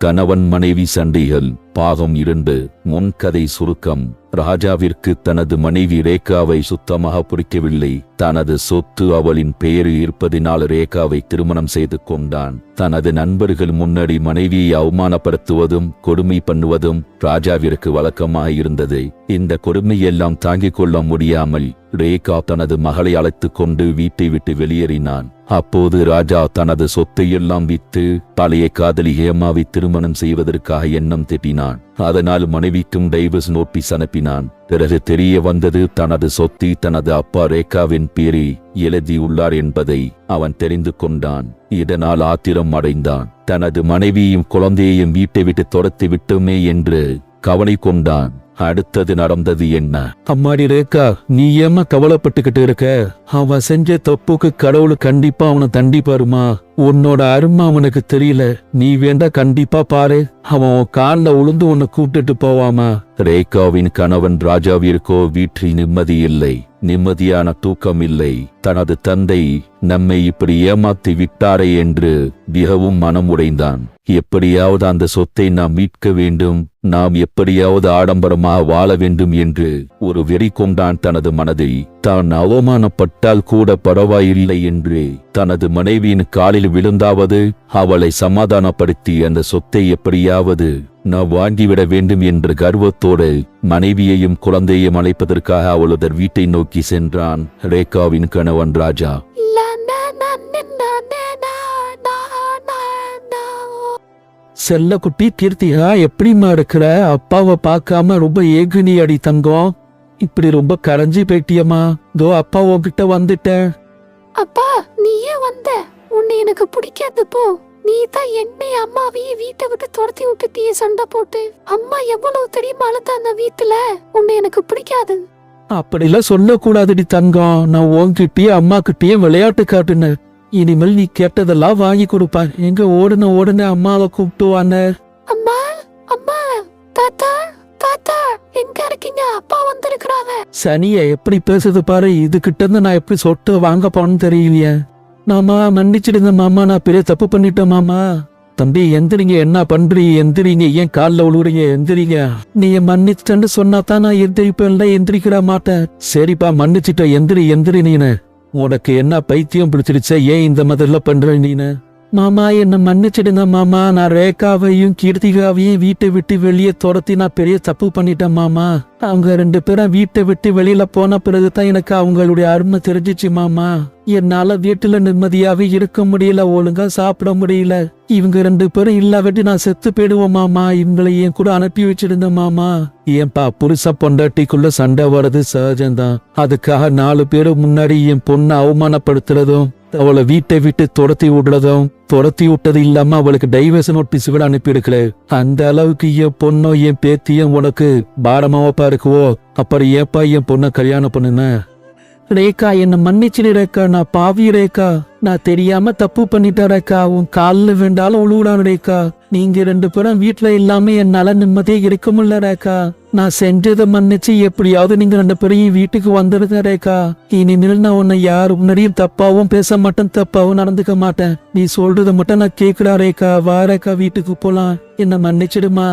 கணவன் மனைவி சண்டைகள் பாகம் 2 முன்கதை சுருக்கம். ராஜாவிற்கு தனது மனைவி ரேகாவை சுத்தமாக பிடிக்கவில்லை. தனது சொத்து அவளின் பெயரில் இருப்பதினால் ரேகாவை திருமணம் செய்து கொண்டான். தனது நண்பர்கள் முன்னாடி மனைவியை அவமானப்படுத்துவதும் கொடுமை பண்ணுவதும் ராஜாவிற்கு வழக்கமாக இருந்தது. இந்த கொடுமையெல்லாம் தாங்கிக் கொள்ள முடியாமல் ரேகா தனது மகளை அழைத்துக் கொண்டு வீட்டை விட்டு வெளியேறினான். அப்போது ராஜா தனது சொத்தை எல்லாம் விற்று பழைய காதலி ஹேமாவை திருமணம் செய்வதற்காக எண்ணம் திட்டினான். அதனால் மனைவிக்கும் டைவர்ஸ் நோட்டீஸ் அனுப்பினான். பிறகு தெரிய வந்தது தனது சொத்தை தனது அப்பா ரேகாவின் பேரில் எழுதியுள்ளார் என்பதை அவன் தெரிந்து கொண்டான். இதனால் ஆத்திரம் அடைந்தான். தனது மனைவியும் குழந்தையையும் வீட்டை விட்டு துரத்தி விட்டோமே என்று கவலை கொண்டான். அடுத்தது நடந்தது என்ன? அம்மாடி ரேகா, நீ ஏமா கவலைப்பட்டுக்கிட்டு இருக்க? அவன் செஞ்ச தப்புக்கு கடவுள் கண்டிப்பா அவனை தண்டிப்பாருமா. உன்னோட அருமை அவனுக்கு தெரியல. நீ வேண்டா கண்டிப்பா பாரு, அவன் கால்ல உளுந்து உன்னை கூப்பிட்டுட்டு போவாமா. ரேகாவின் கணவன் ராஜாவிற்கோ வீட்டில் நிம்மதி இல்லை, நிம்மதியான தூக்கம் இல்லை. தனது தந்தை நம்மை இப்படி ஏமாத்தி விட்டாரே என்று மிகவும் மனம் உடைந்தான். எப்படியாவது அந்த சொத்தை நாம் மீட்க வேண்டும், நாம் எப்படியாவது ஆடம்பரமாக வாழ வேண்டும் என்று ஒரு வெறி கொண்டான் தனது மனதை. தான் அவமானப்பட்டால் கூட பரவாயில்லை என்று தனது மனைவியின் காலில் விழுந்தாவது அவளை சமாதானப்படுத்தி அந்த சொத்தை எப்படியாவது நான் வாங்கிவிட வேண்டும் என்ற கர்வத்தோடு மனைவியையும் குழந்தையையும் அழைப்பதற்காக அவளது வீட்டை நோக்கி சென்றான் ரேகாவின் கணவன் ராஜா. செல்ல குட்டி கீர்த்தியா, எப்படிமா இருக்கிற? அப்பாவை பார்க்காம ரொம்ப ஏகுனி அடி தங்கம். இப்படி ரொம்ப கரைஞ்சி போயிட்டியம்மா. தோ அப்பா உன்கிட்ட வந்துட்டேன். அப்பா, நீ ஏன் வந்த? உன்னை எனக்கு பிடிக்காது போ. நீ தான் என்னை அம்மாவையும் வீட்டை விட்டு துரத்தி விட்டுட்டியே சண்டை போட்டு. அம்மா எவ்வளவு தெரியுமா அழுத அந்த வீட்டுல. உன்னை எனக்கு பிடிக்காது. அப்படிலாம் சொல்லக்கூடாதுடி தங்கம். நான் உன்கிட்டயே அம்மா கிட்டயே விளையாட்டு காட்டுனேன். இனிமேல் நீ கேட்டதெல்லாம் வாங்கி கொடுப்பா. எங்க ஓடுன அம்மாவை கூப்பிட்டு வான. அம்மா, அம்மா, தாத்தா, தாத்தா, எங்க இருக்கீங்க? அப்பா வந்திருக்கிறாங்க. சனிய எப்படி பேசுது பாரு. இது கிட்ட இருந்து நான் எப்படி சொட்டு வாங்க போனேன்னு தெரியலையே. மாமா மன்னிச்சிடுங்க மாமா, நான் பெரிய தப்பு பண்ணிட்டேன் மாமா. தம்பி எந்திரிங்க, என்ன பண்றீங்க? எந்திரிங்க, ஏன் காலில் விழுவுறீங்க? எந்திரிங்க. நீ மன்னிச்சிட்டேன்னு சொன்னா தான் நான் எந்திரிப்பேன்ல. எந்திரிக்கிற மாட்டேன். சரிப்பா மன்னிச்சிட்ட, எந்திரி எந்திரி. நீனு உனக்கு என்ன பைத்தியம் பிடிச்சிருச்ச? ஏன் இந்த மாதிரிலாம் பண்ற நீனு? மாமா என்ன மன்னிச்சிடுங்க மாமா. நான் ரேகாவையும் கீர்த்திகாவையும் வீட்டை விட்டு வெளியே துரத்தி நான் பெரிய தப்பு பண்ணிட்டேன் மாமா. அவங்க 2 பேரும் வீட்டை விட்டு வெளியில போன பிறகுதான் எனக்கு அவங்களுடைய அருமை தெரிஞ்சிச்சு மாமா. என்னால வீட்டுல நிம்மதியாவே இருக்க முடியல, ஒழுங்கா சாப்பிட முடியல. இவங்க 2 பேரும் இல்லாவிட்டு நான் செத்து போயிடுவோம் மாமா. இவங்களை என் கூட அனுப்பி வச்சிருந்த மாமா. ஏன்பா, புருஷ பொண்டாட்டிக்குள்ள சண்டை வர்றது சகஜம்தான். அதுக்காக 4 பேரு முன்னாடி என் பொண்ணை அவமானப்படுத்துறதும் அவளை வீட்டை விட்டு துரத்தி விட்டது இல்லாம அவளுக்கு டைவர்ஸ் நோட்டீஸ் கூட அனுப்பி எடுக்கல. அந்த அளவுக்கு என் பொண்ணோ என் பேத்தியும் உனக்கு பாரமாவப்பா இருக்குவோ? அப்புறம் ஏப்பா என் பொண்ணை கல்யாணம் பண்ணுன? ரேகா என்ன மன்னிச்சிடு ரேகா, நான் பாவி ரேகா. நான் தெரியாம தப்பு பண்ணிட்டேன் ரேகா. உன் காலில் வேண்டாலும் உழுவுடான் ரேகா. நீங்க 2 பேரும் வீட்டுல இல்லாம என்னால நிம்மதியே இருக்க முடியல ரேகா. நான் செஞ்சதை மன்னிச்சு எப்படியாவது நீங்க 2 பேரையும் வீட்டுக்கு வந்துருங்க ரேகா. இனிமேல் நான் உன்னை யாரு முன்னாடியும் தப்பாவும் பேச மாட்டேன், தப்பாவும் நடந்துக்க மாட்டேன். நீ சொல்றத மட்டும் நான் கேக்குறா ரேகா. வா ரேகா, வீட்டுக்கு போலாம். என்ன மன்னிச்சிடுமா.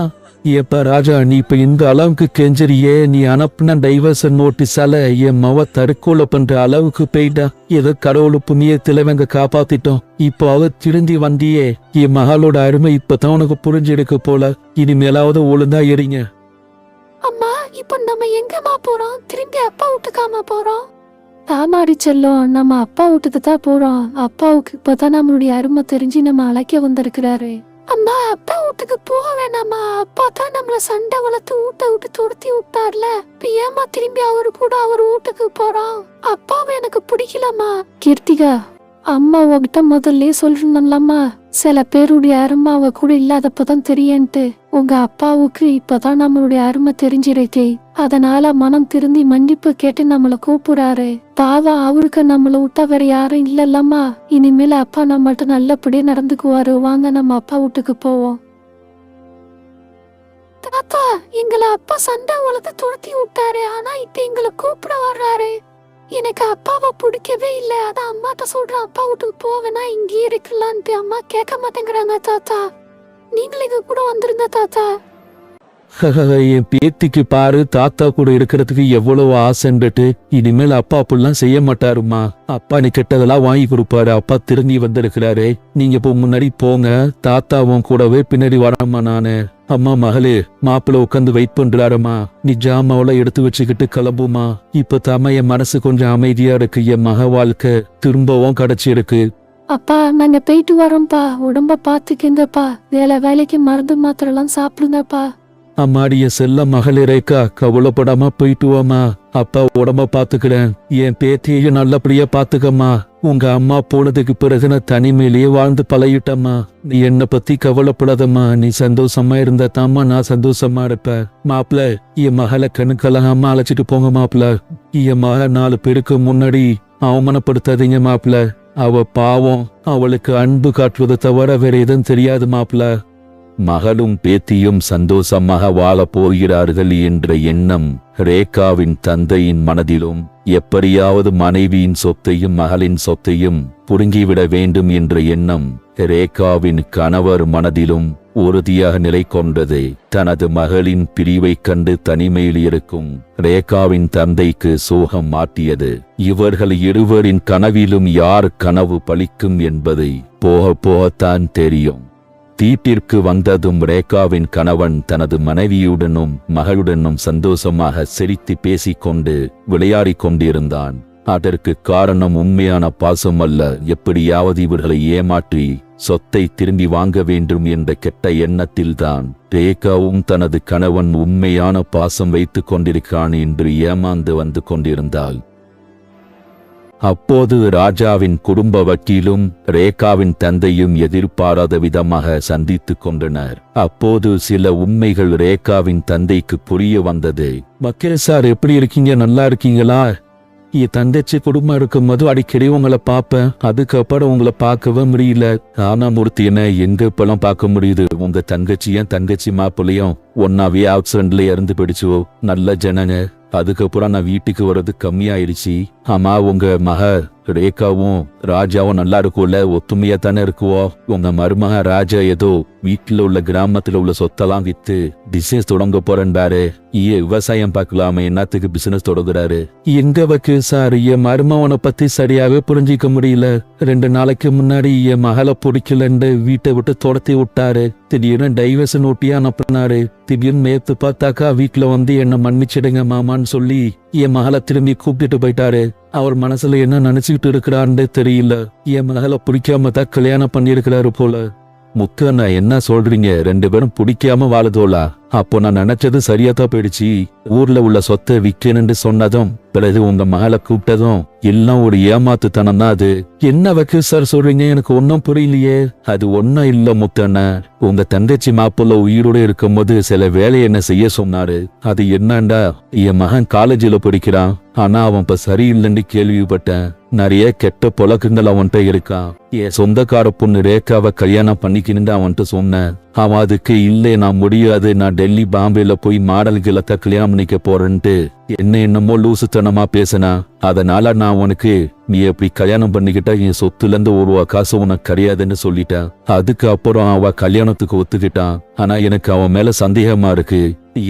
ஏப்பா ராஜா, நீ இப்ப இந்த அளவுக்கு கெஞ்சறியே. நீ அனுப்புன டைவர்ஸ் நோட்டீஸால என் மவ தற்கொலை பண்ற அளவுக்கு போயிட்டா. ஏதோ கடவுள் புண்ணியத்துல வெங்க காப்பாத்திட்டோம். இப்போ அவ திருந்தி வந்தியே. என் மகளோட அருமை இப்பதான் உனக்கு புரிஞ்சிருக்கு போல. இனிமேலாவது ஒழுங்கா எறிங்க. அம்மா, இப்போ நம்ம எங்கம்மா போறோம்? திரும்பி அப்பா வீட்டுக்காமா போறோம்? ஆமாடி செல்லம், நம்ம அப்பா வீட்டுக்கு தான் போறோம். அப்பாவுக்கு இப்பதான் நம்மளுடைய அருமை தெரிஞ்சு நம்ம அழைக்க வந்திருக்கிறாரு. அம்மா, அப்பா வீட்டுக்கு போக வேணாமா? அப்பா தான் நம்மள சண்டை வளர்த்து வீட்டை விட்டு துரத்தி விட்டார்ல. ஏமா திரும்பி அவரு கூட அவர் வீட்டுக்கு போறோம்? அப்பாவை எனக்கு பிடிக்கலம்மா. கீர்த்திகா, அம்மா உங்ககிட்ட முதல்ல சொல்லணும்லம்மா. சில பேருடைய அருமை அவ கூட இல்லாதப்பதான் தெரியன்ட்டு. உங்க அப்பாவுக்கு இப்பதான் நம்மளுடைய அருமை தெரிஞ்சிருக்கே. அதனால மனம் திருந்தி மன்னிப்பு கேட்டு நம்மள கூப்பிடுறாரு. பாவம், அவருக்கு நம்மள விட்டா வேற யாரும் இல்லல்லம்மா. இனிமேல அப்பா நம்மள்ட்ட நல்லபடியா நடந்துக்குவாரு. வாங்க நம்ம அப்பா வீட்டுக்கு போவோம். தாத்தா, எங்களை அப்பா சண்டை வளர்த்து துரத்தி விட்டாரு. ஆனா இப்ப எங்களை கூப்பிட வர்றாரு. எனக்கு அப்பாவை பிடிக்கவே இல்லை. அதான் அம்மாட்ட சொல்றேன், அப்பா வீட்டுக்கு போவேனா இங்கே இருக்கலான்ட்டு. அம்மா கேட்க மாட்டேங்கிறாங்க தாத்தா. நீங்களும் எங்க கூட வந்திருந்தா தாத்தா. என் பேத்திக்கு பாரு தாத்தா கூட இருக்கிறதுக்கு எவ்வளவு ஆசைன்னுட்டு. இனிமேல் அப்பா அப்படிலாம் செய்ய மாட்டாருமா. அப்பா நீ கெட்டதெல்லாம் வாங்கி கொடுப்பாரு. அப்பா திரும்பி வந்திருக்கிறாரு. நீங்க இப்போ முன்னாடி போங்க, தாத்தாவும் கூடவே பின்னாடி வராமா நானு. அம்மா மகளே, மாப்பிள்ள உட்காந்து வெயிட் பண்றாருமா. நீ ஜாமாவெல்லாம் எடுத்து வச்சுக்கிட்டு கிளம்புமா. இப்ப தாம என் மனசு கொஞ்சம் அமைதியா இருக்கு. என் மக வாழ்க்கை திரும்பவும் கிடைச்சிருக்கு. அப்பா நாங்க போயிட்டு வரோம்ப்பா. உடம்ப பாத்துக்கிங்கப்பா. வேலைக்கு மருந்து மாத்திரலாம் சாப்பிடுங்கப்பா. அம்மாடிய செல்ல மகளே ரேக்கா, கவலைப்படாம போயிட்டு வாமா. அப்பா உடம்ப பாத்துக்கிறேன். என் பேத்தியையும் நல்லபடியா பாத்துக்கம்மா. உங்க அம்மா போனதுக்கு பிறகு நான் தனிமையிலேயே வாழ்ந்து பழகிட்டம்மா. நீ என்னை பத்தி கவலைப்படாதம்மா. நீ சந்தோஷமா இருந்தா தாம்மா நான் சந்தோஷமா இருப்பேன். மாப்பிள்ள, என் மகளை கணுக்கெல்லாம் அம்மா அழைச்சிட்டு போங்க மாப்பிள்ள. என் மக 4 பேருக்கு முன்னாடி அவமானப்படுத்தாதீங்க மாப்பிள்ள. அவ பாவம். அவளுக்கு அன்பு காட்டுவதை தவிர வேற எதுவும் தெரியாது மாப்பிள்ள. மகளும் பேத்தியும் சந்தோஷமாக வாழப் போகிறார்கள் என்ற எண்ணம் ரேகாவின் தந்தையின் மனதிலும், எப்படியாவது மனைவியின் சொத்தையும் மகளின் சொத்தையும் புடுங்கிவிட வேண்டும் என்ற எண்ணம் ரேகாவின் கணவர் மனதிலும் உறுதியாக நிலை கொண்டது. தனது மகளின் பிரிவைக் கண்டு தனிமையில் இருக்கும் ரேகாவின் தந்தைக்கு சோகம் மாட்டியது. இவர்கள் இருவரின் கனவிலும் யார் கனவு பலிக்கும் என்பதை போக போகத்தான் தெரியும். தீட்டிற்கு வந்ததும் ரேகாவின் கணவன் தனது மனைவியுடனும் மகளுடனும் சந்தோஷமாக சிரித்து பேசிக்கொண்டு விளையாடிக் கொண்டிருந்தான். அதற்கு காரணம் உண்மையான பாசம் அல்ல, எப்படியாவது இவர்களை ஏமாற்றி சொத்தை திரும்பி வாங்க வேண்டும் என்ற கெட்ட எண்ணத்தில்தான் ரேகாவும் தனது கணவன் உண்மையான பாசம் வைத்துக் கொண்டிருக்கிறான் என்று ஏமாந்து வந்து கொண்டிருந்தாள். அப்போது ராஜாவின் குடும்ப வக்கீலும் ரேகாவின் தந்தையும் எதிர்பாராத விதமாக சந்தித்துக் கொண்டனர். அப்போது சில உண்மைகள் ரேகாவின் தந்தைக்கு புரிய வந்தது. வக்கீல் சார், எப்படி இருக்கீங்க? நல்லா இருக்கீங்களா? என் தந்தைச்சி குடும்பம் இருக்கும்போது அடிக்கடி உங்களை பார்ப்பேன். அதுக்கப்புறம் உங்களை பார்க்கவே முடியல. ஆனா மூர்த்தி, என்ன எங்க இப்பெல்லாம் பார்க்க முடியுது? உங்க தங்கச்சியும் தங்கச்சி மாப்பிள்ளையும் ஒன்னாவே ஆக்சிடென்ட்ல இறந்து போயிடுச்சோ. நல்ல ஜனங்க. அதுக்கப்புறம் நான் வீட்டுக்கு வர்றது கம்மியாயிடுச்சு. ஆமா, உங்க மக ரேகாவும் ராஜாவும் நல்லா இருக்கும்ல? ஒத்துமையா தானே இருக்குவோ? உங்க மருமக ராஜா ஏதோ வீட்டுல உள்ள கிராமத்துல உள்ள சொத்தெல்லாம் வித்து பிசினஸ் தொடங்க போறேன் பாரு. விவசாயம் பார்க்கலாமே, என்னத்துக்கு பிசினஸ் தொடங்குறாரு? எங்க வக்கீல் சார், என் மருமவனை பத்தி சரியாவே புரிஞ்சிக்க முடியல. 2 நாளைக்கு முன்னாடி என் மகளை பிடிக்கலன்னு வீட்டை விட்டு துரத்தி விட்டாரு. திடீர்னு டைவர்ஸ் நோட்டியா அனுப்புனாரு. திடீர்னு நேத்து பார்த்தாக்கா வீட்டுல வந்து என்ன மன்னிச்சிடுங்க மாமான்னு சொல்லி என் மகளை திரும்பி கூப்பிட்டு போயிட்டாரு. அவர் மனசுல என்ன நினைச்சுக்கிட்டு இருக்கிறான்னு தெரியல. என் மகளை பிடிக்காம தான் கல்யாணம் பண்ணிருக்கிறாரு போல. முக்கண்ணா, என்ன சொல்றீங்க? 2 பேரும் பிடிக்காம வாழுதோலா? அப்போ நான் நினைச்சது சரியாதான் போயிடுச்சு. ஊர்ல உள்ள சொத்தை விற்கணும்னு சொன்னதும் பிறகு உங்க மகளை கூப்பிட்டதும் எல்லாம் ஒரு ஏமாத்துத்தனம் தான். அது என்ன வக்கீல் சார் சொல்றீங்க? எனக்கு ஒன்னும் புரியலையே. அது ஒன்னும் இல்ல முத்தண்ணா. உங்க தங்கச்சி மாப்பிள்ள உயிரோட இருக்கும் போது சில வேலையை என்ன செய்ய சொன்னாரு. அது என்னண்டா, என் மகன் காலேஜில் படிக்கிறான். ஆனா அவன் இப்ப சரியில்லைன்னு கேள்விப்பட்டேன். நிறைய கெட்ட பழக்கங்கள் அவன்கிட்ட இருக்கான். என் சொந்தக்கார பொண்ணு ரேகாவை கல்யாணம் பண்ணிக்கணுன்னு அவன்கிட்ட சொன்னேன். அவன் அதுக்கு இல்லை, நான் முடியாது, நான் டெல்லி பாம்பேல போய் மாடல்களை கல்யாணம் பண்ணிக்க போறேன்ட்டு என்னமோ லூசுத்தனமா பேசினா. அதனால நான் உனக்கு நீ எப்படி கல்யாணம் பண்ணிக்கிட்டா என் சொத்துல இருந்து 1 ரூபா காசு உனக்கு கிடையாதுன்னு சொல்லிட்டான். அதுக்கு அப்புறம் அவ கல்யாணத்துக்கு ஒத்துக்கிட்டான். ஆனா எனக்கு அவன் மேல சந்தேகமா இருக்கு.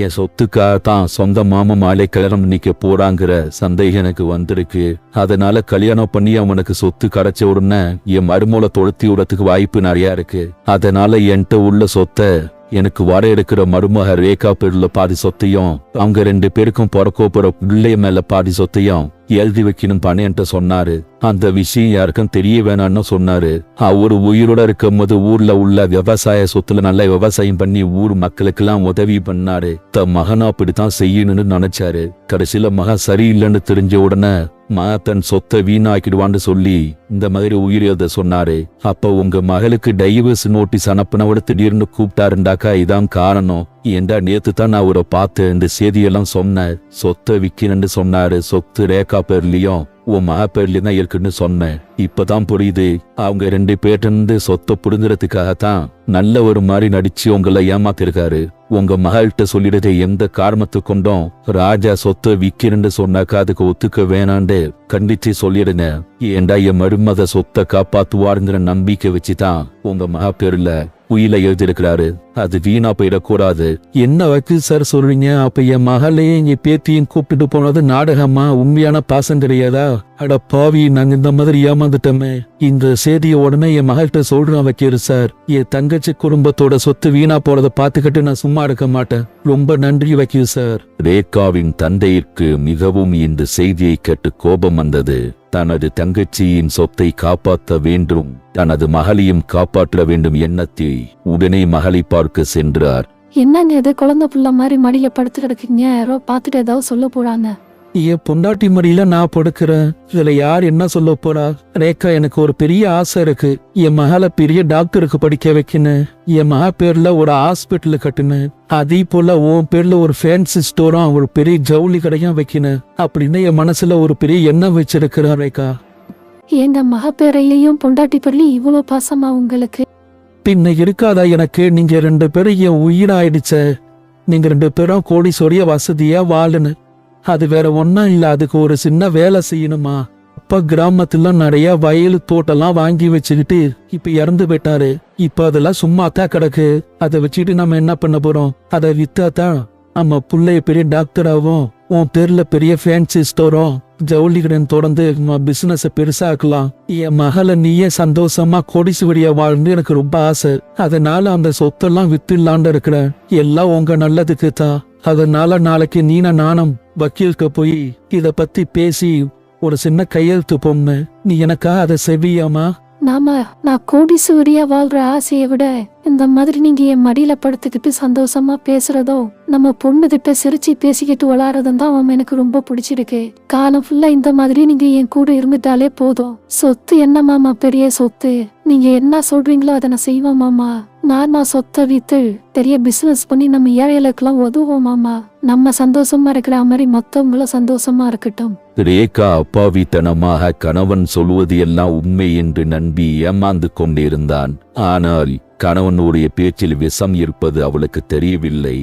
என் சொத்துக்காக தான் சொந்த மாமா மாலை கல்யாணம் பண்ணிக்க போறாங்கிற சந்தேகம் எனக்கு வந்திருக்கு. அதனால கல்யாணம் பண்ணி அவனுக்கு சொத்து கிடைச்ச உடனே என் மருமூளை தொழுத்தி விடறதுக்கு வாய்ப்பு நிறைய இருக்கு. அதனால என்கிட்ட உள்ள சொத்தை எனக்கு வர இருக்கிற மருமக ரேகா பேர்ல பாதி சொத்தையும் அவங்க 2 பேருக்கும் பிறக்க போற பிள்ளைய மேல பாதி சொத்தையும் எழுதி வைக்கணும் பண்ணேன்ட்டு சொன்னாரு. அந்த விஷயம் யாருக்கும் தெரிய வேணான்னு சொன்னாரு. அவரு உயிரோட இருக்கும் போது ஊர்ல உள்ள விவசாய சொத்துல நல்ல விவசாயம் பண்ணி ஊர் மக்களுக்கெல்லாம் உதவி பண்ணாரு. மகனா அப்படித்தான் செய்யணும்னு நினைச்சாரு. கடைசியில மகன் சரியில்லைன்னு தெரிஞ்ச உடனே தன் சொத்தை வீணாக்கிடுவான்னு சொல்லி இந்த மாதிரி உயிரிழந்த சொன்னாரு. அப்ப உங்க மகளுக்கு டைவர்ஸ் நோட்டீஸ் அனுப்பினவோட திடீர்னு கூப்பிட்டாருண்டாக்கா இதான் காரணம். ஏண்டா நேத்து தான் நான் அவரை பார்த்து இந்த செய்தியெல்லாம் சொன்னேன். சொத்தை விக்கணும்னு சொன்னாரு. சொத்து ரேகா பேர்லயும் உன் மக பேர்லயும் தான் இருக்குன்னு சொன்னேன். இப்பதான் புரியுது. அவங்க 2 பேர்ட்டு சொத்தை புடுங்குறதுக்காகத்தான் நல்ல ஒரு மாதிரி நடிச்சு உங்களை ஏமாத்திருக்காரு. உங்க மகள்கிட்ட சொல்லிடுறது எந்த காரணத்தை கொண்டும் ராஜா சொத்தை விக்கணும்னு சொன்னாக்கா அதுக்கு ஒத்துக்க வேணாண்டு கண்டிச்சு சொல்லிடுங்க. ஏண்டா என் மருமத சொத்தை காப்பாத்துவாருங்கிற நம்பிக்கை வச்சுதான் உங்க மக பேர்ல உயில எழுதிருக்கிறாரு. அது வீணா போயிடக்கூடாது. என்ன வக்கீல் சார் சொல்றீங்க? அப்ப என் மகளையும் என் பேத்தியும் கூப்பிட்டு போனது நாடகமா? உண்மையான பாசம் கிடையாதா? அட பாவி, நாங்க இந்த மாதிரி ஏமாந்துட்டோமே. இந்த செய்திய உடனே என் மகள்கிட்ட சொல்றேன் வக்கீல் சார். என் தங்கச்சி குடும்பத்தோட சொத்து வீணா போறத பாத்துக்கிட்டு நான் சும்மா இருக்க மாட்டேன். ரொம்ப நன்றி வக்கீல் சார். ரேகாவின் தந்தையிற்கு மிகவும் இந்த செய்தியை கேட்டு கோபம் வந்தது. தனது தங்கச்சியின் சொத்தை காப்பாற்ற வேண்டும், தனது மகளையும் காப்பாற்ற வேண்டும் எண்ணத்தை உடனே மகளை பார்க்க சென்றார். என்னங்க இது, குழந்தை புள்ள மாதிரி மடியில படுத்து கிடக்குங்க, யாரோ பார்த்துட்டு ஏதாவது சொல்ல போறாங்க. என் பொண்டாட்டி மடியில நான் படுக்கிறேன், இதுல யார் என்ன சொல்ல போறா? ரேகா, எனக்கு ஒரு பெரிய ஆசை இருக்கு. என் மகளை பெரிய டாக்டருக்கு படிக்க வைக்கணும். என் மக பேர்ல ஒரு ஹாஸ்பிட்டல் கட்டுனேன். அதே போல உன் பேர்ல ஒரு ஃபேன்சி ஸ்டோரும் ஒரு பெரிய ஜவுளி கடையும் வைக்கணும் அப்படின்னு என் மனசுல ஒரு பெரிய எண்ணம் வச்சிருக்கிறேன் ரேகா. எங்க மக பேரையும் பொண்டாட்டி பேர்ல இவ்வளவு பாசமா உங்களுக்கு? பின்ன இருக்காதா எனக்கு? நீங்க 2 பேரும் என் உயிராயிடுச்ச. நீங்க 2 பேரும் கோடீஸ்வரிய வசதியா வாழனு. அது வேற ஒன்னும் இல்ல. அதுக்கு ஒரு சின்ன வேலை செய்யணுமா? அப்பா கிராமத்துல நிறைய வயல் தோட்டெல்லாம் வாங்கி வச்சுக்கிட்டு இப்ப இறந்து போயிட்டாரு. இப்ப அதெல்லாம் சும்மா தான் கிடக்கு. அதை வச்சுட்டு நம்ம என்ன பண்ண போறோம்? அதை வித்தாதான் நம்ம புள்ளைய பெரிய டாக்டராகவும் உன் பேர்ல பெரிய ஃபேன்சி ஸ்டோரும் ஜவுளி கடன் தொடர்ந்து பிசினஸ் பெருசாக்கலாம். என் மகளை நீயே சந்தோஷமா கோடீஸ்வரியா வாழ்ந்து எனக்கு ரொம்ப ஆசை. அதனால அந்த சொத்தெல்லாம் வித்துலான்னு இருக்கிறேன். எல்லாம் உங்க நல்லதுக்கு தான். அதனால நாளைக்கு நானும் வக்கீலுக்கு போய் இத பத்தி பேசி ஒரு சின்ன கையெழுத்து பொண்ணு. நீ எனக்கா அதை செவியாமா? நான் கோடீஸ்வரியா வாழ்ற ஆசையை விட இந்த மாதிரி நீங்க என் மடியில படுத்துக்கிட்டு சந்தோஷமா பேசுறதோ, நம்ம பொண்ணு கிட்ட சிரிச்சு பேசிக்கிட்டு விளாடுறதும் தான் எனக்கு ரொம்ப பிடிச்சிருக்கு. காலம் ஃபுல்லா இந்த மாதிரி நீங்க என் கூட இருந்துட்டாலே போதும். சொத்து என்ன மாமா பெரிய சொத்து? நீங்க என்ன சொல்றீங்களோ அதை நான் செய்வோம் மாமா. நான் சொத்தை வித்து பெரிய பிசினஸ் பண்ணி நம்ம ஏழைகளுக்கெல்லாம் உதவுவோம் மாமா. நம்ம சந்தோஷமா இருக்கிற மாதிரி மத்தவங்களும் சந்தோஷமா இருக்கட்டும். ரேகா அப்பாவித்தனமாக கணவன் சொல்வது எல்லாம் உண்மை என்று நம்பி ஏமாந்து கொண்டிருந்தான். ஆனால் கணவனுடைய பேச்சில் விஷம் இருப்பது அவளுக்கு தெரியவில்லை.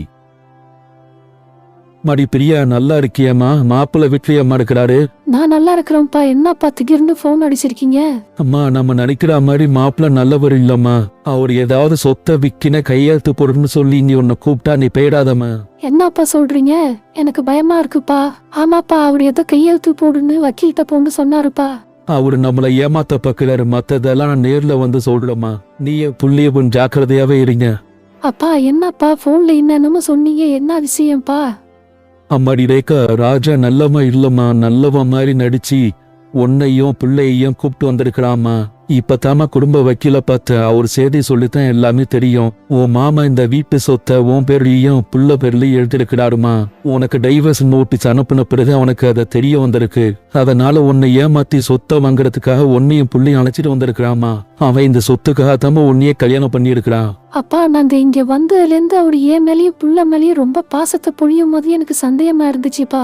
மடி பிரியா, நல்லா இருக்கியம்மா? மாப்பிள்ள வீட்லயம்மா இருக்கிறாரு? நான் நல்லா இருக்கிறேன்ப்பா. என்னப்பா திடீர்னு போன் அடிச்சிருக்கீங்க? அம்மா, நம்ம நினைக்கிற மாதிரி மாப்பிள்ள நல்லவர் இல்லம்மா. அவர் ஏதாவது சொத்தை விக்கின கையெழுத்து போடுன்னு சொல்லி நீ உன்னை கூப்பிட்டா நீ போயிடாதம்மா. என்னப்பா சொல்றீங்க? எனக்கு பயமா இருக்குப்பா. ஆமாப்பா, அவர் ஏதோ கையெழுத்து போடுன்னு வக்கீல்கிட்ட போன்னு சொன்னாருப்பா. அவரு நம்மளை ஏமாத்த பாக்குறாரு. மத்ததெல்லாம் நான் நேர்ல வந்து சொல்றேம்மா. நீயே புள்ளிய ஜாக்கிரதையாவே இருங்க. அப்பா என்னப்பா போன்ல என்னன்னு சொன்னீங்க? என்ன விஷயம்ப்பா? அம்மாடி ரேகா, ராஜா நல்லவன் இல்லம்மா, நல்லவன் மாதிரி நடிச்சு உன்னையும் பிள்ளையையும் கூப்பிட்டு வந்திருக்கலாமா. இப்பதாமா குடும்ப வக்கீல பார்த்த அவர் செய்தி சொல்லித்தான் எல்லாமே தெரியும். உன் மாமா இந்த வீட்டு சொத்தை உன் பேர்லயும் புள்ள பேர்லயும் எழுதிருக்கிறாருமா. உனக்கு டைவர்ஸ் நோட்டீஸ் அனுப்பின பிறகு அவனுக்கு அதை தெரிய வந்திருக்கு. அதனால உன்னை ஏமாத்தி சொத்தை வாங்குறதுக்காக உன்னையும் புள்ளையும் அழைச்சிட்டு வந்திருக்கிறாமா. அவன் இந்த சொத்துக்காக தாம உன்னையே கல்யாணம் பண்ணி இருக்கிறான். அப்பா, நாங்க இங்க வந்ததுல இருந்து அவர் ஏன் மேலேயும் புள்ள மேலேயும் ரொம்ப பாசத்தை பொழியும் போது எனக்கு சந்தேகமா இருந்துச்சுப்பா.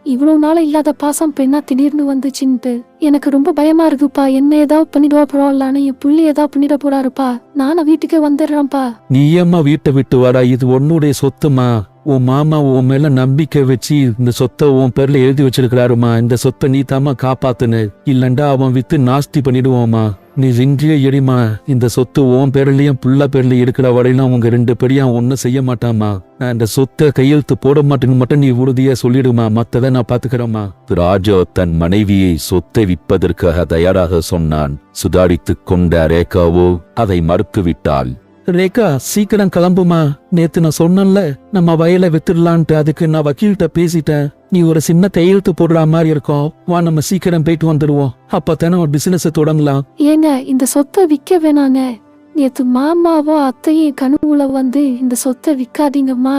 இவ்வளவு நாள இல்லாத பாசம் பெண்ணா திடீர்னு வந்துச்சுன்ட்டு எனக்கு ரொம்ப பயமா இருக்குப்பா. என்ன ஏதாவது பண்ணிடுவா போறான்னு, என் புள்ளி ஏதாவது பண்ணிட போறாருப்பா. நானும் வீட்டுக்கே வந்துடுறேன்ப்பா. நீ ஏம்மா வீட்டை விட்டு வாடா, இது உன்னுடைய சொத்துமா. உன் மாமா உன் மேல நம்பிக்கை வச்சு இந்த சொத்தை உன் பேர்ல எழுதி வச்சிருக்கிறாருமா. இந்த சொத்தை நீ தாமா காப்பாத்துன, இல்லண்டா அவன் வித்து நாஸ்தி பண்ணிடுவோமா. நீ இங்கேயே எரிமா. இந்த சொத்து உன் பேர்லயும் புள்ள பேர்லயும் இருக்கிற வரையிலும் அவங்க 2 பேரையும் ஒன்னும் செய்ய மாட்டாமா. நான் இந்த சொத்தை கையெழுத்து போட மாட்டேன்னு மட்டும் நீ உறுதியா சொல்லிடுமா. மத்ததை நான் பாத்துக்கிறேம்மா. ராஜா தன் மனைவியை சொத்தை விற்பதற்காக தயாராக சொன்னான். சுதாரித்துக் கொண்ட ரேகாவோ அதை மறுத்துவிட்டாள். ரேகா, சீக்கிரம் கிளம்புமா. நேத்து நான் சொன்னேன்ல நம்ம வயலை வித்துடலான்ட்டு, அதுக்கு நான் வக்கீல்கிட்ட பேசிட்டேன். நீ ஒரு சின்ன கையெழுத்து போடுற மாதிரி இருக்கும். வா, நம்ம சீக்கிரம் போயிட்டு வந்துடுவோம். அப்பத்தானே ஒரு பிசினஸ் தொடங்கலாம். ஏங்க, இந்த சொத்தை விக்க வேணாங்க. நேத்து மாமாவோ அத்தையும் கனவுல வந்து இந்த சொத்தை விக்காதீங்கம்மா,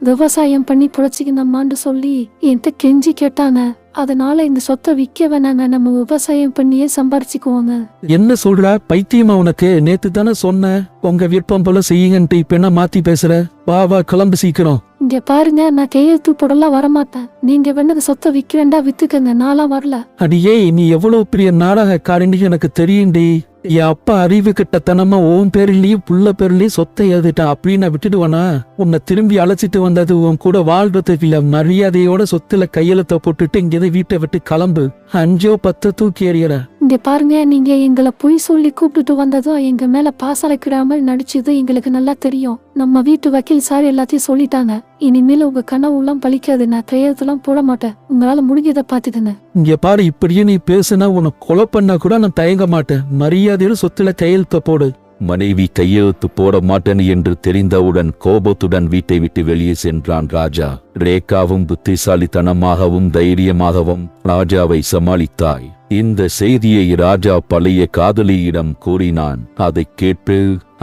விவசாயம் பண்ணி புழைச்சிக்கணும்மான்னு சொல்லி என்கிட்ட கெஞ்சி கேட்டாங்க. அதனால இந்த சொத்தை விக்க வேணாங்க, நம்ம விவசாயம் பண்ணியே சம்பாரிச்சுக்குவோங்க. என்ன சொல்ற பைத்தியமா உனக்கு? நேத்து தானே சொன்ன உங்க விருப்பம் போல செய்யுங்கன்ட்டு, இப்ப என்ன மாத்தி பேசுற? வா வா, கிளம்பு சீக்கிரம். இங்க பாருங்க, நான் கையெழுத்து போடலாம் வரமாட்டேன். நீங்க வேணா சொத்தை விக்க வேண்டாம், வித்துக்கங்க. நான்லாம் வரல. அடியே, நீ எவ்வளவு பெரிய நாடகக்காரன்னு எனக்கு தெரியும்டி. என் அப்பா அறிவு கிட்டத்தனமா உன் பேர்லயும் புள்ள பேர்லயும் சொத்தை எழுதிட்டான் அப்படின்னு விட்டுடுவானா? உன்னை திரும்பி அழைச்சிட்டு வந்தது உன் கூட வாழ்றதுக்கு இல்ல. மரியாதையோட சொத்துல கையெழுத்த போட்டுட்டு இங்கே வீட்டை விட்டு கிளம்பு. 5 10 தூக்கி எறியற. இங்க பாருங்க, நீங்க எங்களை பொய் சொல்லி கூப்பிட்டுட்டு வந்ததும் எங்க மேல பாசலைக்கிடாமல் நடிச்சது எங்களுக்கு நல்லா தெரியும். நம்ம வீட்டு வக்கீல் சார் எல்லாத்தையும் சொல்லிட்டாங்க. இனிமேல உங்க கனவுலாம் பழிக்காது. நான் கையெழுத்துலாம் போட மாட்டேன். உங்களால முடிஞ்சதை பாத்துக்கங்க. இங்க பாரு, இப்படியே நீ பேசுனா உன்னை கொலை பண்ணா கூட நான் தயங்க மாட்டேன். மரியாதையோட சொத்துல கையெழுத்த போடு. மனைவி கையெழுத்து போட மாட்டேன் என்று தெரிந்தவுடன் கோபத்துடன் வீட்டை விட்டு வெளியே சென்றான் ராஜா. ரேகாவும் புத்திசாலித்தனமாகவும் தைரியமாகவும் ராஜாவை சமாளித்தாய். இந்த செய்தியை ராஜா பழைய காதலியிடம் கூறினான். அதை கேட்டு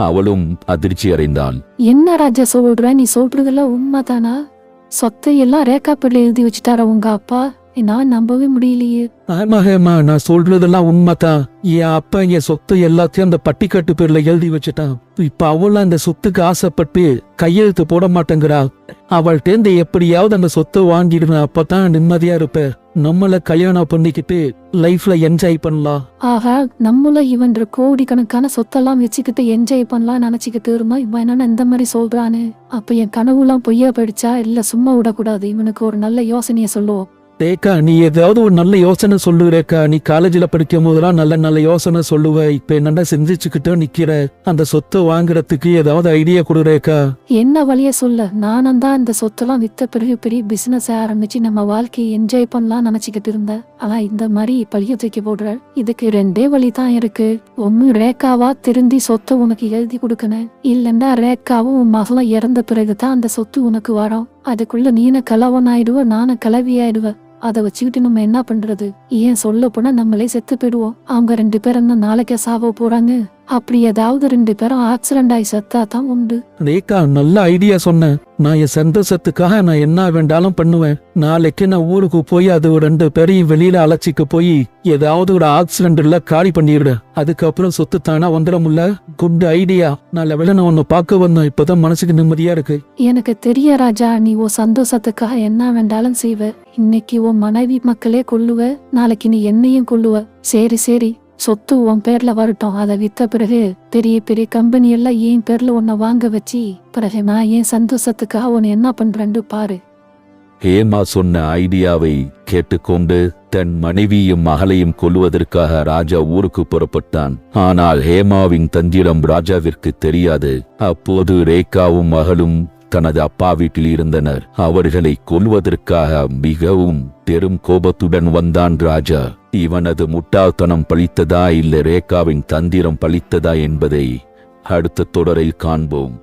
அவளும் அதிர்ச்சி அடைந்தாள். என்ன ராஜா சொல்ற? நீ சொல்றதெல்லாம் உண்மைதானா? சொத்தை எல்லாம் ரேகா பிள்ளை எழுதி வச்சுட்டாரா உங்க அப்பா? நான் நம்பவே முடியலையே. ஆமா ஹேமா, நான் சொல்றதெல்லாம் உண்மைதான். என் அப்பா என் சொத்து எல்லாத்தையும் அந்த பட்டிக்காட்டு பேர்ல எழுதி வச்சுட்டான். இப்ப அவளும் அந்த சொத்துக்கு ஆசைப்பட்டு கையெழுத்து போட மாட்டேங்கிறா. அவள்கிட்ட எப்படியாவது அந்த சொத்தை வாங்கிடுவேன். அப்பதான் நிம்மதியா இருப்ப. நம்மள கல்யாணம் பண்ணிக்கிட்டு லைஃப்ல என்ஜாய் பண்ணலாம். ஆஹா, நம்மள இவன் கோடிக்கணக்கான சொத்தெல்லாம் வச்சுக்கிட்டு என்ஜாய் பண்ணலாம் நினைச்சுக்கிட்டு இருமா. இவன் என்னன்னா இந்த மாதிரி சொல்றானு. அப்ப என் கனவுலாம் பொய்யா படிச்சா இல்ல சும்மா விடக்கூடாது. இவனுக்கு ஒரு நல்ல யோசனைய சொல்லுவோம். ரேகா, நீ ஏதாவது ஒரு நல்ல யோசனை சொல்லு ரேகா. நீ காலேஜில் படிக்கும் போதெல்லாம் நல்ல யோசனை சொல்லுவ. இப்ப என்னடா செஞ்சுக்கிட்டு நிக்கிற? அந்த சொத்தை வாங்குறதுக்கு ஏதாவது ஐடியா கொடு ரேகா. என்ன வழிய சொல்ல? நானும் தான் இந்த சொத்தெல்லாம் வித்த பிறகு பெரிய பிசினஸ் ஆரம்பிச்சு நம்ம வாழ்க்கையை என்ஜாய் பண்ணலாம் நினைச்சுக்கிட்டு இருந்தேன். ஆனா இந்த மாதிரி பழிய தூக்கி போடுற. இதுக்கு 2 வழி தான் இருக்கு. ஒன்னு ரேகாவா திருந்தி சொத்தை உனக்கு எழுதி கொடுக்கணும். இல்லன்னா ரேகாவும் உன் மகளும் இறந்த பிறகுதான் அந்த சொத்து உனக்கு வரும். அதுக்குள்ள நீன கலவன் ஆயிடுவ, நானும் கலவி ஆயிடுவ. அதை வச்சுக்கிட்டு நம்ம என்ன பண்றது? ஏன் சொல்ல போனா நம்மளே செத்து போயிடுவோம். அவங்க 2 பேரும் என்ன நாளைக்கே சாவ போறாங்க. அப்படி ஏதாவது 2 பேரும் ஆக்சிடென்ட் ஆகி செத்தா தான் உண்டு. ரேகா, நல்ல ஐடியா சொன்னேன். நான் என் சந்தோஷத்துக்காக நான் என்ன வேண்டாலும் பண்ணுவேன். நாளைக்கு நான் ஊருக்கு போய் அது 2 பேரையும் வெளியில அழைச்சிக்க போய் ஏதாவது ஒரு ஆக்சிடென்ட்ல காலி பண்ணிடுறேன். அதுக்கப்புறம் சொத்து தானா வந்துடும்ல. Good idea. நான் நான் உன்னை பார்க்க வந்தேன். இப்பதான் மனசுக்கு நிம்மதியா இருக்கு. எனக்கு தெரிய ராஜா, நீ உன் சந்தோஷத்துக்காக என்ன வேண்டாலும் செய்வ. இன்னைக்கு உன் மனைவி மக்களே கொல்லுவ, நாளைக்கு நீ என்னையும் கொல்லுவ. சரி, சொத்து உன் பேர்ல வரட்டும். அதை வித்த பிறகு பெரிய பெரிய கம்பெனி எல்லாம் என் பேர்ல உன்னை வாங்க வச்சு பிறகு நான் என் சந்தோஷத்துக்காக உன்னை என்ன பண்றேன்னு பாரு. ஹேமா சொன்ன ஐடியாவை கேட்டுக்கொண்டு தன் மனைவியும் மகளையும் கொல்லுவதற்காக ராஜா ஊருக்கு புறப்பட்டான். ஆனால் ஹேமாவின் தந்திரம் ராஜாவிற்கு தெரியாது. அப்போது ரேகாவும் மகளும் தனது அப்பா வீட்டில் இருந்தனர். அவர்களை கொல்வதற்காக மிகவும் பெரும் கோபத்துடன் வந்தான் ராஜா. இவனது முட்டாள்தனம் பழித்ததா இல்ல ரேகாவின் தந்திரம் பழித்ததா என்பதை அடுத்த தொடரில் காண்போம்.